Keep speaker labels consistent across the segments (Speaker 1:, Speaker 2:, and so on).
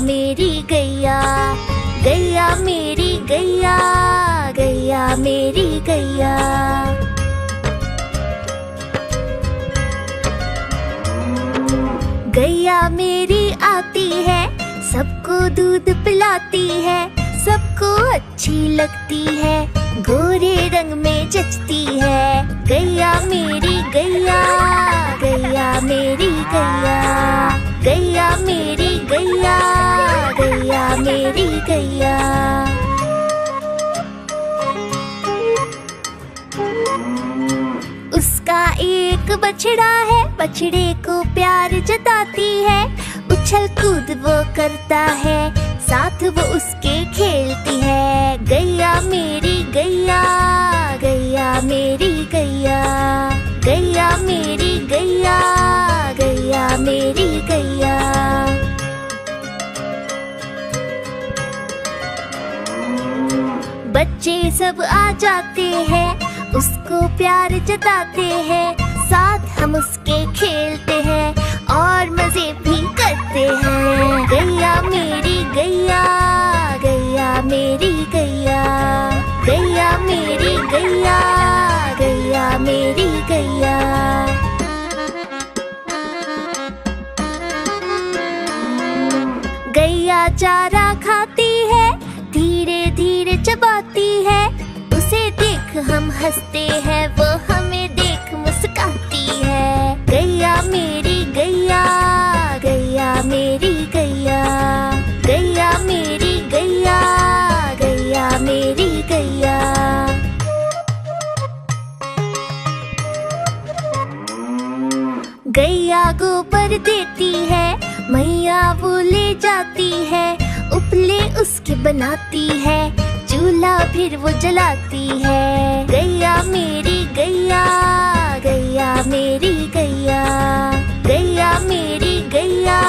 Speaker 1: मेरी गैया, गैया मेरी गैया, गैया मेरी गैया। गैया मेरी आती है, सबको दूध पिलाती है, सबको अच्छी लगती है, गोरे रंग में जचती है। गैया मेरी गैया, गैया मेरी गैया, गैया मेरी गैया, गैया मेरी गैया। उसका एक बछड़ा है, बछड़े को प्यार जताती है, उछल कूद वो करता है, साथ वो उसके खेलती है। गैया मेरी गैया, गैया मेरी गैया, गैया मेरी गैया, गैया मेरी गैया। बच्चे सब आ जाते हैं, उसको प्यार जताते हैं, साथ हम उसके खेलते हैं और मजे भी करते हैं। गैया मेरी गैया, गैया मेरी गैया, गैया मेरी गैया, गैया मेरी गैया। गैया चारा खाती है, धीरे धीरे चबाती है, उसे देख हम हंसते हैं, वो हमें देख मुस्काती है। गैया मेरी गैया, गैया मेरी गैया, गैया मेरी गैया, गैया मेरी गैया। गैया गोबर देती है, मैया वो ले जाती है, उपले उसके बनाती है, चूल्हा फिर वो जलाती है। गैया मेरी गैया, गैया मेरी गैया, गैया मेरी गैया,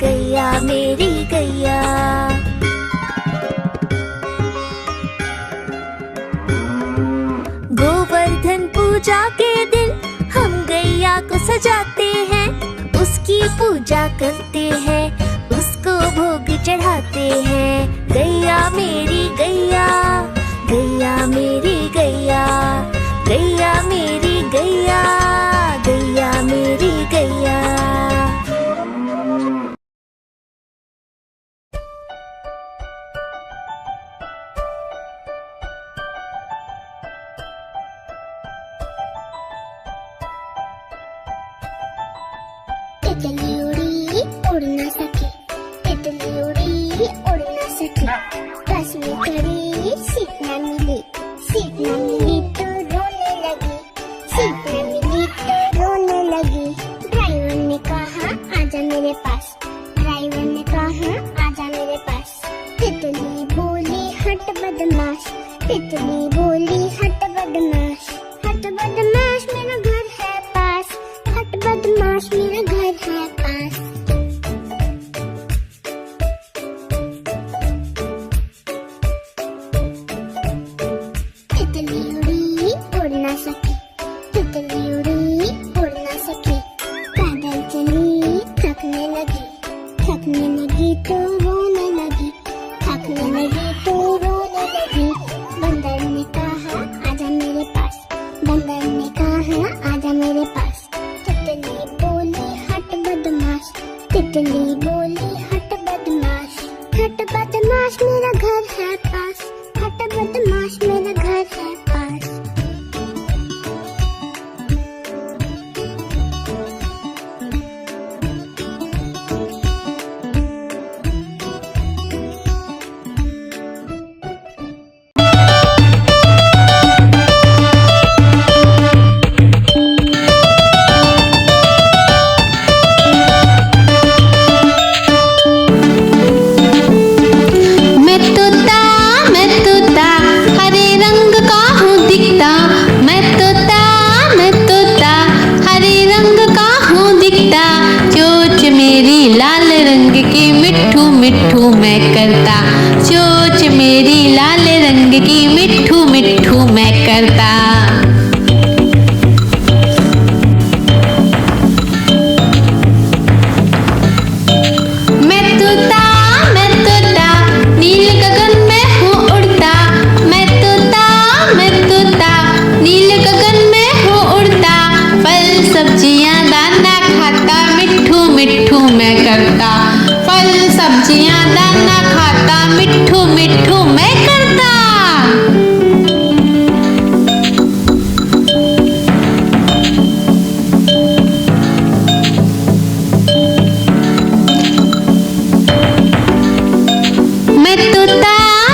Speaker 1: गैया मेरी गैया। गोवर्धन पूजा के दिन हम गैया को सजाते हैं, उसकी पूजा करते हैं, उसको भोग चढ़ाते हैं। गैया मेरी गैया, गैया मेरी गैया, गैया मेरी गैया, गैया मेरी गैया।
Speaker 2: तितली उड़ी उड़ ना सके, तितली उड़ी उड़ ना सके, बस में खड़ी सीट न मिली, सीट न मिली तो रोने लगी, सीट न मिली तो रोने लगी। ड्राइवर ने कहा आजा मेरे पास, ड्राइवर ने कहा आजा मेरे पास। तितली बोली हट बदमाश, तितली बोली हट बदमाश, हट बदमाश मेरा घर है पास, हट बदमाश मेरा घर है पास। तितली उड़ी उड़ ना सकी, तितली उड़ी उड़ ना सकी, पैदल चली थकने लगी, थकने लगी तो रोने लगी, थकने लगी तो रोने लगी। बंदर ने कहा आजा मेरे पास, बंदर ने कहा आजा मेरे पास। तितली बोली हट बदमाश, तितली बोली हट बदमाश, हट बदमाश मेरा घर है पास, हट बदमाश मेरा घर है पास।
Speaker 3: मिट्ठू मैं करता, चोंच मेरी लाल रंग की मिट्ठू मिट्ठू मैं करता। मैं तोता दाना खाता, मिट्ठू मिट्ठू मैं करता।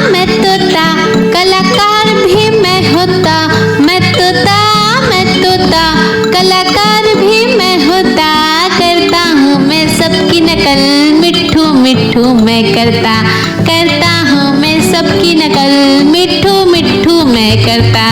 Speaker 3: मैं तोता कलाकार भी मैं होता। मैं तोता कलाकार भी मैं होता। करता हूँ मैं सबकी नकल, मिट्ठू मिट्ठू मैं करता। करता हूँ मैं सबकी नकल, मिट्ठू मिट्ठू मैं करता।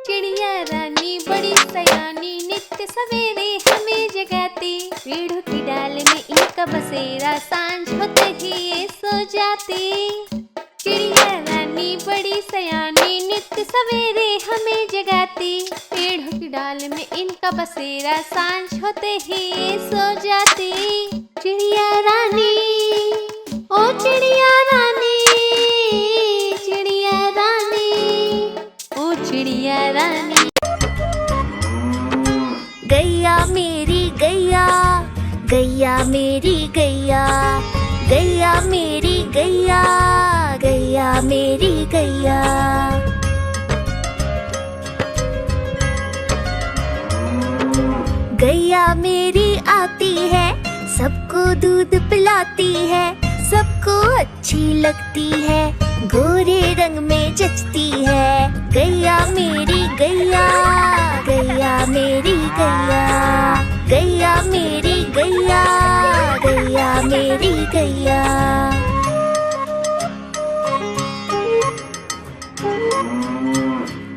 Speaker 4: चिड़िया रानी बड़ी सयानी, नित्य सवेरे हमें जगाती। पेड़ों की डाल में इनका बसेरा, सांझ होते ही ये सो जाती। चिड़िया रानी बड़ी सयानी, नित्य सवेरे हमें जगाती। पेड़ों की डाल में इनका बसेरा, सांझ होते ही ये सो जाती। चिड़िया रानी ओ चिड़िया रानी, चिड़िया रानी ओ चिड़िया रानी।
Speaker 1: गैया मेरी गैया, गैया मेरी गैया, गैया मेरी गैया, गैया मेरी गैया। गैया मेरी आती है, सबको दूध पिलाती है, सबको अच्छी लगती है, गोरे रंग में जचती है। गैया मेरी गैया, गैया मेरी गैया, गैया मेरी गैया, गैया मेरी गैया।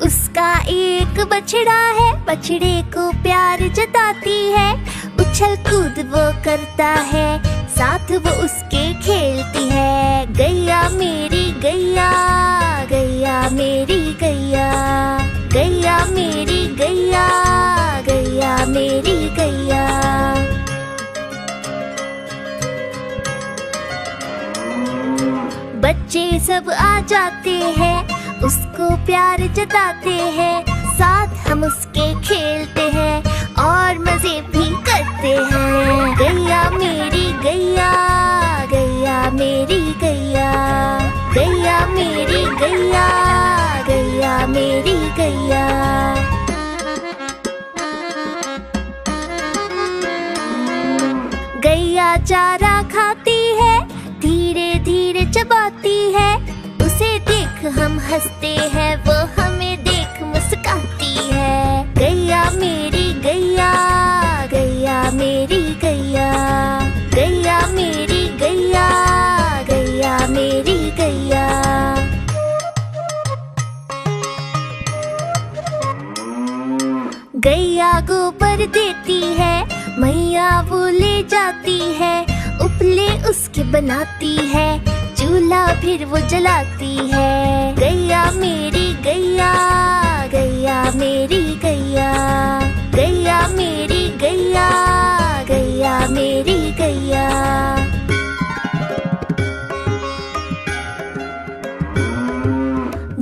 Speaker 1: उसका एक बछड़ा है, बछड़े को प्यार जताती है, उछल कूद वो करता है, साथ वो उसके खेलती है। गैया मेरी गैया, गैया मेरी गैया, गैया मेरी गैया, गैया मेरी गैया। बच्चे सब आ जाते हैं, उसको प्यार जताते हैं, साथ हम उसके खेलते हैं और मजे भी करते हैं। गैया मेरी गैया, गैया मेरी गैया, गैया मेरी गैया, गैया मेरी गैया। गैया चारा खाती है, धीरे धीरे चबाती है, उसे देख हम हंसते हैं, वो हमें देख मुस्काती है। गैया मेरी गैया, गैया मेरी गैया, गैया घोंसले उसके बनाती है, चूल्हा फिर वो जलाती है। गैया मेरी गैया, गैया मेरी गैया, गैया मेरी गैया, गैया मेरी गैया।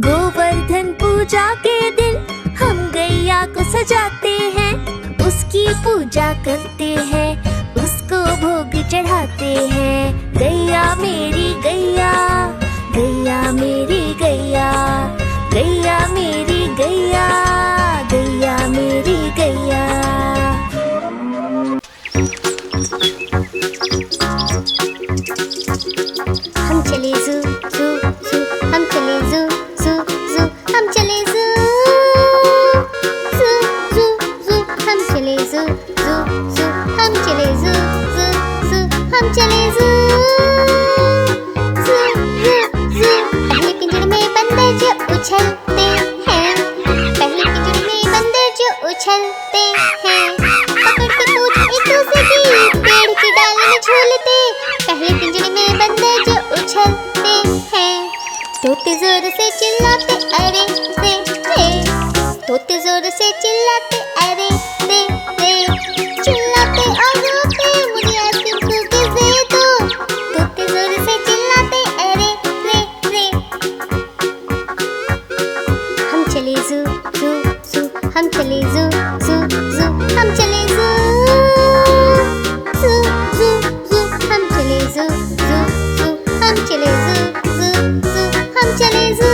Speaker 1: गोवर्धन पूजा के दिन हम गैया को सजाते हैं, उसकी पूजा करते हैं, उसको भोग चढ़ाते हैं। गैया मेरी गैया, गैया मेरी गैया, गैया मेरी गैया, गैया मेरी गैया।
Speaker 2: हम चले जू जू जू, हम चले जू जू जू, हम चले जू जू जू जू, हम चले जू जू जू, हम चले जू जू जू, हम चले जू जू जू जू। पहले पिंजरे में बंदर जो उछलते हैं, पहले पिंजरे में बंदर जो उछलते हैं, पकड़ के पूछ एक दूसरे की, पेड़ की डाल में झूलते। पहले पिंजरे में बंदर जो उछलते हैं, तोते जोर से चिल्लाते अरे रे रे, तोते जोर से चिल्लाते अरे रे रे, चिल्लाते और रोते मुझे आइसक्रीम कुकीज़ दे दो। तोते जोर से चिल्लाते अरे रे रे। हम चले जू जू जू, हम चले जू जू जू, हम चले जू जू जू जू, हम चले जू जू जू, हम चले जू जू जू, हम चले जू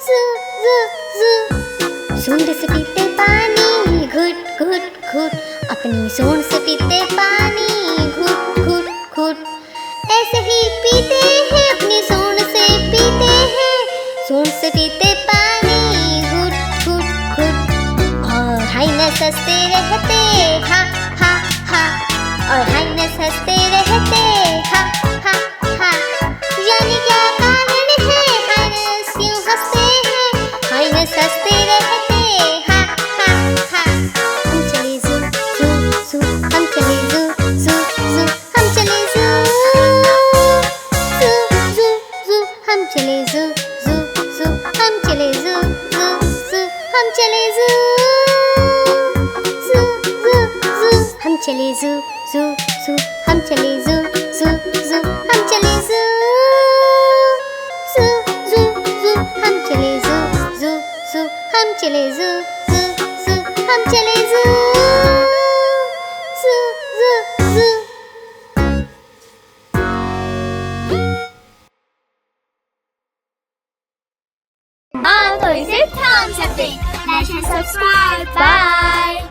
Speaker 2: जू जू जू। सूंड से पीते पानी घुट घुट घुट, अपनी सूंड से पीते पानी घुट घुट घुट, ऐसे ही पीते हैं अपनी सूंड से पीते हैं, सूंड से पीते पानी घुट घुट घुट। और हाइनस हंसते रहते हा हा हा, और हाइनस हंसते रहते हा हा हा। जाने क्या कारण है हाइनस क्यों हंसते हैं, हाइनस हंसते रहते हा हा हा। हम चले जू जू जू, हम चले जू जू जू, हम चले जू जू जू जू, हम चले जू जू जू, हम चले जू जू जू, हम चले जू जू जू जू, हम चले जू जू जू, हम चले जू जू जू, हम चले जू जू जू जू, हम चले जू जू जू, हम चले जू जू जू, हम चले जू।